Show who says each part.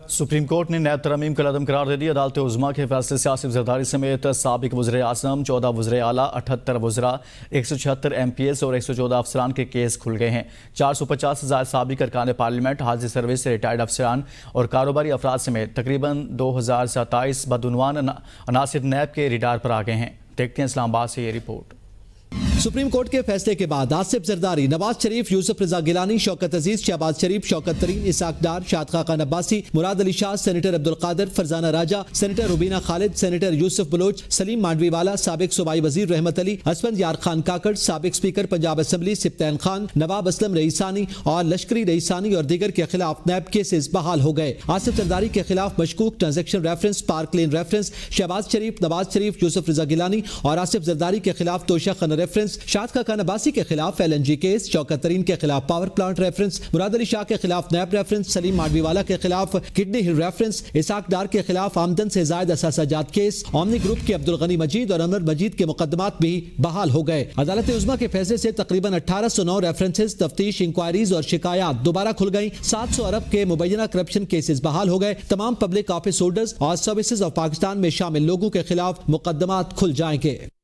Speaker 1: Supreme court نے NAB ترمیم کا عدم قرار دے دی۔ عدالت عظمیٰ کے فیصلے سے آصف زرداری سمیت سابق وزیر اعظم، 14 وزرائے اعلیٰ، 78 وزراء، 176 ایم پی ایس اور 114 افسران کے کیس کھل گئے ہیں۔ 450 سے زائد سابق ارکان پارلیمنٹ، حاضر سروس سے ریٹائرڈ افسران اور کاروباری افراد سمیت تقریباً 2027 بدعنوان عناصر نیب کے ریڈار پر آ گئے ہیں۔ دیکھتے ہیں اسلام آباد سے یہ رپورٹ۔
Speaker 2: سپریم کورٹ کے فیصلے کے بعد آصف زرداری، نواز شریف، یوسف رضا گیلانی، شوکت عزیز، شہباز شریف، شوکت ترین، اسحاق ڈار، شاد خاقان عباسی، مراد علی شاہ، سینیٹر عبدالقادر، فرزانہ راجہ، سینیٹر روبینہ خالد، سینیٹر یوسف بلوچ، سلیم مانڈوی والا، سابق صوبائی وزیر رحمت علی، اسفند یار خان کاکڑ، سابق اسپیکر پنجاب اسمبلی سبطین خان، نواب اسلم رئیسانی اور لشکری رئیسانی اور دیگر کے خلاف نیب کیسز بحال ہو گئے۔ آصف زرداری کے خلاف مشکوک ٹرانزیکشن ریفرنس، پارک لین ریفرنس، شہباز شریف، نواز شریف، یوسف رضا گیلانی اور آصف زرداری کے خلاف توشہ خانہ ریفرنس، شاد خاقان عباسی کے خلاف LNG کیس، شوکت ترین کے خلاف پاور پلانٹ ریفرنس، مراد علی شاہ کے خلاف نیب ریفرنس، سلیم مانڈوی والا کے خلاف کڈنی ہل ریفرنس، اسحاق ڈار کے خلاف آمدن سے زائد اثاثہ جات کیس، اومنی گروپ کے عبدالغنی مجید اور انور مجید کے مقدمات بھی بحال ہو گئے۔ عدالت عظمیٰ کے فیصلے سے تقریباً 1809 ریفرنسز، تفتیش، انکوائریز اور شکایات دوبارہ کھل گئیں۔ 700 ارب کے مبینہ کرپشن کیسز بحال ہو گئے۔ تمام پبلک آفس ہولڈرز اور سروسز آف پاکستان میں شامل لوگوں کے خلاف مقدمات کھل جائیں گے۔